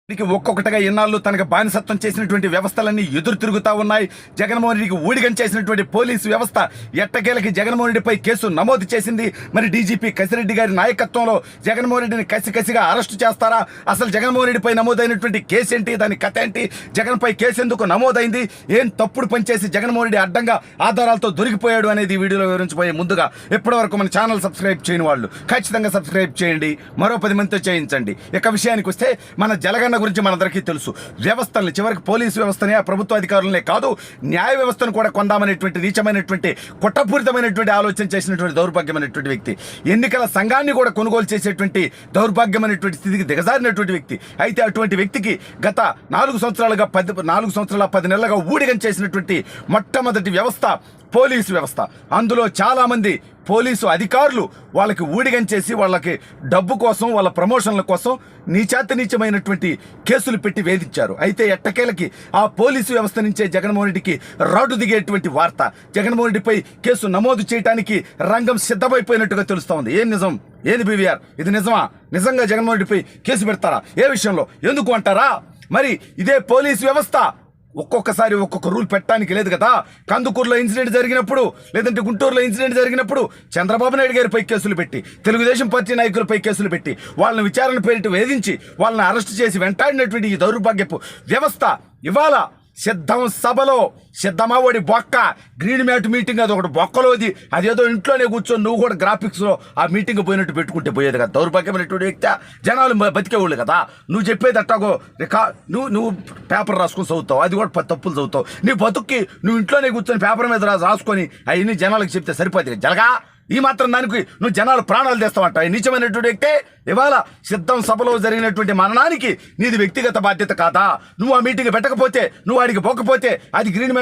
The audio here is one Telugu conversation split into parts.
ఒక్కొక్కటిగా ఇన్నాళ్ళు తనకు బానిసత్వం చేసినటువంటి వ్యవస్థలన్నీ ఎదురు తిరుగుతా ఉన్నాయి. జగన్మోహన్ రెడ్డికి ఊడిగం చేసినటువంటి పోలీసు వ్యవస్థ ఎట్టకేలకి జగన్మోహన్ రెడ్డిపై కేసు నమోదు చేసింది. మరి డీజీపీ కసిరెడ్డి గారి నాయకత్వంలో జగన్మోహన్ రెడ్డిని కసిగా అరెస్టు చేస్తారా? అసలు జగన్మోహన్ రెడ్డిపై నమోదైనటువంటి కేసు ఏంటి, దాని కథ ఏంటి, జగన్పై కేసు ఎందుకు నమోదైంది, ఏం తప్పుడు పనిచేసి జగన్మోహన్ రెడ్డి అడ్డంగా ఆధారాలతో దొరికిపోయాడు అనేది ఈ వీడియోలో వివరించబోయే ముందుగా ఇప్పటివరకు మన ఛానల్ సబ్స్క్రైబ్ చేయని వాళ్ళు ఖచ్చితంగా సబ్స్క్రైబ్ చేయండి, మరో 10 మందితో చేయించండి. ఇక విషయానికి వస్తే మన జలగన్న గురించి మనందరికీ తెలుసు. వ్యవస్థల్ని చివరికి పోలీసు వ్యవస్థనే, ప్రభుత్వ అధికారులనే కాదు న్యాయ వ్యవస్థను కూడా కొందామనేటువంటి నీచమైనటువంటి కుట్రపూరితమైనటువంటి ఆలోచన చేసినటువంటి దౌర్భాగ్యమైనటువంటి వ్యక్తి, ఎన్నికల సంఘాన్ని కూడా కొనుగోలు చేసేటువంటి దౌర్భాగ్యమైనటువంటి స్థితికి దిగజారినటువంటి వ్యక్తి. అయితే అటువంటి వ్యక్తికి గత 4 సంవత్సరాల 10 నెలలుగా ఊడిగం చేసినటువంటి మొట్టమొదటి వ్యవస్థ పోలీసు వ్యవస్థ. అందులో చాలామంది పోలీసు అధికారులు వాళ్ళకి ఊడిగం చేసి వాళ్ళకి డబ్బు కోసం, వాళ్ళ ప్రమోషన్ల కోసం నీచమైనటువంటి కేసులు పెట్టి వేధించారు. అయితే ఎట్టకేలకి ఆ పోలీసు వ్యవస్థ నుంచే జగన్మోహన్ రెడ్డికి రాడు దిగేటువంటి వార్త. జగన్మోహన్ రెడ్డిపై కేసు నమోదు చేయడానికి రంగం సిద్ధమైపోయినట్టుగా తెలుస్తూ ఉంది. ఏం నిజం, ఏది బీవీఆర్, ఇది నిజమా? నిజంగా జగన్మోహన్ రెడ్డిపై కేసు పెడతారా? ఏ విషయంలో, ఎందుకు అంటారా? మరి ఇదే పోలీసు వ్యవస్థ ఒక్కొక్కసారి ఒక్కొక్క రూల్ పెట్టడానికి లేదు కదా. కందుకూరులో ఇన్సిడెంట్ జరిగినప్పుడు, లేదంటే గుంటూరులో ఇన్సిడెంట్ జరిగినప్పుడు చంద్రబాబు నాయుడు గారిపై కేసులు పెట్టి, తెలుగుదేశం పార్టీ నాయకులపై కేసులు పెట్టి, వాళ్ళని విచారణ పేరిట వేధించి వాళ్ళని అరెస్ట్ చేసి వెంటాడినటువంటి ఈ దౌర్భాగ్యపు వ్యవస్థ ఇవాళ సిద్ధం సభలో సిద్ధమావడి బొక్క గ్రీన్ మ్యాట్ మీటింగ్, అది ఒకటి బొక్కలోది, అదేదో ఇంట్లోనే కూర్చొని నువ్వు కూడా గ్రాఫిక్స్లో ఆ మీటింగ్ పోయినట్టు పెట్టుకుంటే పోయేది కదా. దౌర్భాగ్యమైనటువంటి వ్యక్తి, జనాలు బతికేవాళ్ళు కదా. నువ్వు చెప్పేది అట్టాగో నువ్వు పేపర్ రాసుకొని చదువుతావు, అది కూడా తప్పులు చదువుతావు. నీ బతుక్కి నువ్వు ఇంట్లోనే కూర్చొని పేపర్ మీద రాసుకొని అవన్నీ జనాలకు చెప్తే సరిపోతుంది. జలగా ఈ మాత్రం దానికి నువ్వు జనాలు ప్రాణాలు తెస్తావంట. నీచమైనటువంటి వ్యక్తే ఇవాళ సిద్ధం సభలో జరిగినటువంటి మరణానికి నీది వ్యక్తిగత బాధ్యత కాదా? నువ్వు ఆ మీటింగ్ పెట్టకపోతే, నువ్వు వాడికి పోకపోతే అది గ్రీన్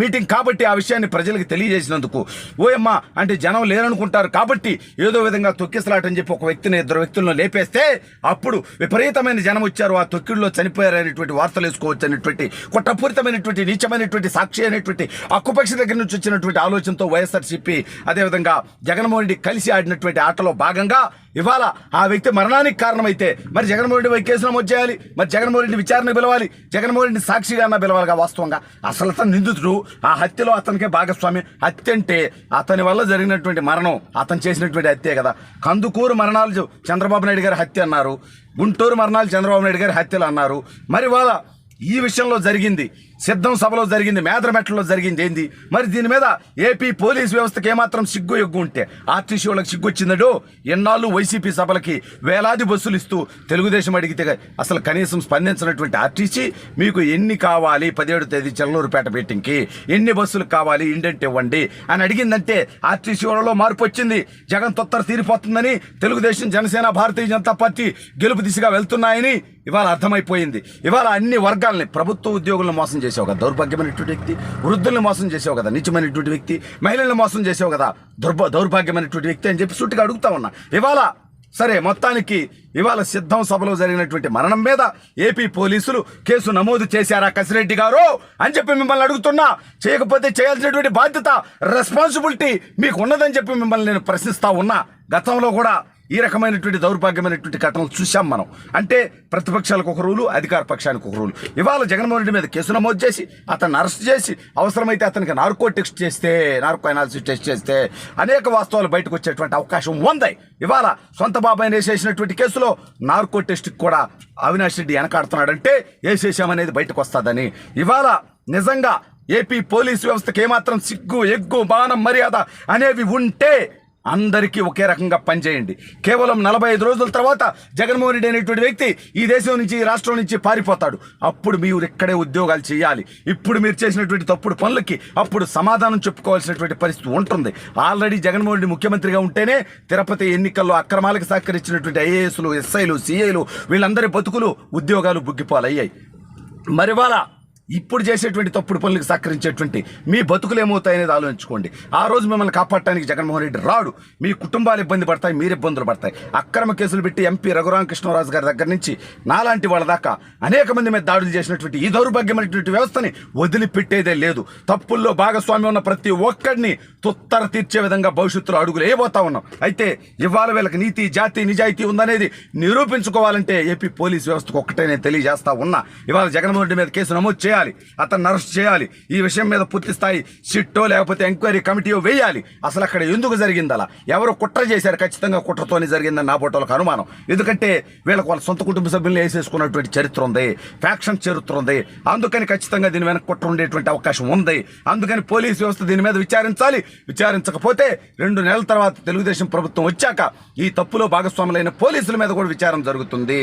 మీటింగ్ కాబట్టి ఆ విషయాన్ని ప్రజలకు తెలియజేసినందుకు ఓయమ్మ అంటే జనం లేరనుకుంటారు కాబట్టి ఏదో విధంగా తొక్కిసలాటని చెప్పి ఒక వ్యక్తిని, 2 వ్యక్తులను లేపేస్తే అప్పుడు విపరీతమైన జనం వచ్చారు, ఆ తొక్కిడిలో చనిపోయారనేటువంటి వార్తలు వేసుకోవచ్చు అనేటువంటి కుట్రపూరితమైనటువంటి నీచమైనటువంటి సాక్షి అనేటువంటి అక్కుపక్ష దగ్గర నుంచి వచ్చినటువంటి ఆలోచనతో వైఎస్ఆర్సీపీ అదేవిధంగా జగన్మోహన్ రెడ్డి కలిసి ఆడినటువంటి ఆటలో భాగంగా ఇవాళ ఆ వ్యక్తి మరణానికి కారణమైతే మరి జగన్మోహన్ రెడ్డి కేసు నమోదు చేయాలి, మరి జగన్మోహన్ రెడ్డి విచారణ పిలవాలి, జగన్మోహన్ రెడ్డి సాక్షిగా పిలవాలిగా. వాస్తవంగా అసలు అతను నిందితుడు, ఆ హత్యలో అతనికే భాగస్వామి. హత్య అంటే అతని వల్ల జరిగినటువంటి మరణం, అతను చేసినటువంటి హత్యే కదా. కందుకూరు మరణాలు చంద్రబాబు నాయుడు గారి హత్య అన్నారు, గుంటూరు మరణాలు చంద్రబాబు నాయుడు గారి హత్యలు అన్నారు. మరి వాళ్ళ ఈ విషయంలో జరిగింది, సిద్ధం సభలో జరిగింది, మేదరమెట్లలో జరిగింది ఏంది? మరి దీని మీద ఏపీ పోలీస్ వ్యవస్థకి ఏమాత్రం సిగ్గు ఎగ్గు ఉంటే ఆర్టీసీ వాళ్ళకి సిగ్గు వచ్చిందడో. ఎన్నాళ్ళు వైసీపీ సభలకి వేలాది బస్సులు ఇస్తూ తెలుగుదేశం అడిగితే అసలు కనీసం స్పందించినటువంటి ఆర్టీసీ మీకు ఎన్ని కావాలి, 17వ తేదీ చెల్లూరుపేట మీటింగ్కి ఎన్ని బస్సులు కావాలి, ఇండెంట్ ఇవ్వండి అని అడిగిందంటే ఆర్టీసీ వాళ్ళలో మార్పు వచ్చింది. జగన్ తొత్తర తీరిపోతుందని, తెలుగుదేశం, జనసేన, భారతీయ జనతా పార్టీ గెలుపు దిశగా వెళ్తున్నాయని ఇవాళ అర్థమైపోయింది. ఇవాళ అన్ని వర్గాలని, ప్రభుత్వ ఉద్యోగులను మోసం చేసావు కదా దౌర్భాగ్యమైనటువంటి వ్యక్తి, వృద్ధుల్ని మోసం చేసావు కదా నీచమైనటువంటి వ్యక్తి, మహిళలను మోసం చేసావు కదా దౌర్భాగ్యమైనటువంటి వ్యక్తి అని చెప్పి సూటిగా అడుగుతా ఉన్నా. ఇవాళ సరే మొత్తానికి ఇవాళ సిద్ధం సభలో జరిగినటువంటి మరణం మీద ఏపీ పోలీసులు కేసు నమోదు చేశారా కసిరెడ్డి గారు అని చెప్పి మిమ్మల్ని అడుగుతున్నా. చేయకపోతే చేయాల్సినటువంటి బాధ్యత, రెస్పాన్సిబిలిటీ మీకు ఉన్నదని చెప్పి మిమ్మల్ని నేను ప్రశ్నిస్తా ఉన్నా. గతంలో కూడా ఈ రకమైనటువంటి దౌర్భాగ్యమైనటువంటి ఘటనలు చూసాం మనం. అంటే ప్రతిపక్షాలకు ఒక రూలు, అధికార పక్షానికి ఒక రూలు. ఇవాళ జగన్మోహన్ రెడ్డి మీద కేసు నమోదు చేసి అతన్ని అరెస్ట్ చేసి అవసరమైతే అతనికి నార్కో అనాలిసిస్ టెస్ట్ చేస్తే అనేక వాస్తవాలు బయటకు వచ్చేటువంటి అవకాశం ఉంది. ఇవాళ సొంత బాబాయిని వేసేసినటువంటి కేసులో నార్కో టెస్ట్కి కూడా అవినాష్ రెడ్డి వెనకాడుతున్నాడంటే వేసేసామనేది బయటకు వస్తుందని. ఇవాళ నిజంగా ఏపీ పోలీసు వ్యవస్థకి ఏమాత్రం సిగ్గు ఎగ్గు మానం మర్యాద అనేవి ఉంటే అందరికీ ఒకే రకంగా పనిచేయండి. కేవలం 45 రోజుల తర్వాత జగన్మోహన్ రెడ్డి అనేటువంటి వ్యక్తి ఈ దేశం నుంచి, ఈ రాష్ట్రం నుంచి పారిపోతాడు. అప్పుడు మీరు ఇక్కడే ఉద్యోగాలు చేయాలి. ఇప్పుడు మీరు చేసినటువంటి తప్పుడు పనులకి అప్పుడు సమాధానం చెప్పుకోవాల్సినటువంటి పరిస్థితి ఉంటుంది. ఆల్రెడీ జగన్మోహన్ రెడ్డి ముఖ్యమంత్రిగా ఉంటేనే తిరుపతి ఎన్నికల్లో అక్రమాలకు సహకరించినటువంటి ఐఏఎస్లు, ఎస్ఐలు, సిఐలు వీళ్ళందరి బతుకులు, ఉద్యోగాలు బుగ్గిపోలయ్యాయి. మరి వాళ్ళ ఇప్పుడు చేసేటువంటి తప్పుడు పనులకు సహకరించేటువంటి మీ బతుకులు ఏమవుతాయనేది ఆలోచించుకోండి. ఆ రోజు మిమ్మల్ని కాపాడటానికి జగన్మోహన్ రెడ్డి రాడు. మీ కుటుంబాలు ఇబ్బంది పడతాయి, మీరు ఇబ్బందులు పడతాయి. అక్రమ కేసులు పెట్టి ఎంపీ రఘురామకృష్ణరాజు గారి దగ్గర నుంచి నాలాంటి వాళ్ళ దాకా అనేక మంది మీద దాడులు చేసినటువంటి ఈ దౌర్భాగ్యమైనటువంటి వ్యవస్థని వదిలిపెట్టేదే లేదు. తప్పుల్లో భాగస్వామ్యం ఉన్న ప్రతి ఒక్కడిని తుత్తర తీర్చే విధంగా భవిష్యత్తులో అడుగులు వేయబోతా ఉన్నాం. అయితే ఇవాళ వీళ్ళకి నీతి, జాతి, నిజాయితీ ఉందనేది నిరూపించుకోవాలంటే ఏపీ పోలీస్ వ్యవస్థకు ఒక్కటే నేను తెలియజేస్తా ఉన్నా. ఇవాళ జగన్మోహన్ రెడ్డి మీద కేసు నమోదు చేయాలి, అతన్ని అరెస్ట్ చేయాలి. ఈ విషయం మీద పూర్తి స్థాయి సిట్టో లేకపోతే ఎంక్వైరీ కమిటీయో వేయాలి. అసలు అక్కడ ఎందుకు జరిగింది, అలా ఎవరు కుట్ర చేశారు, ఖచ్చితంగా కుట్రతోనే జరిగిందని నా పోటోలకు అనుమానం. ఎందుకంటే వీళ్ళకి వాళ్ళ సొంత కుటుంబ సభ్యులను వేసేసుకున్నటువంటి చరిత్ర ఉంది, ఫ్యాక్షన్ చరిత్ర ఉంది. అందుకని ఖచ్చితంగా దీని వెనక కుట్ర ఉండేటువంటి అవకాశం ఉంది. అందుకని పోలీస్ వ్యవస్థ దీని మీద విచారించాలి. విచారించకపోతే 2 నెలల తర్వాత తెలుగుదేశం ప్రభుత్వం వచ్చాక ఈ తప్పులో భాగస్వాములైన పోలీసుల మీద కూడా విచారణ జరుగుతుంది.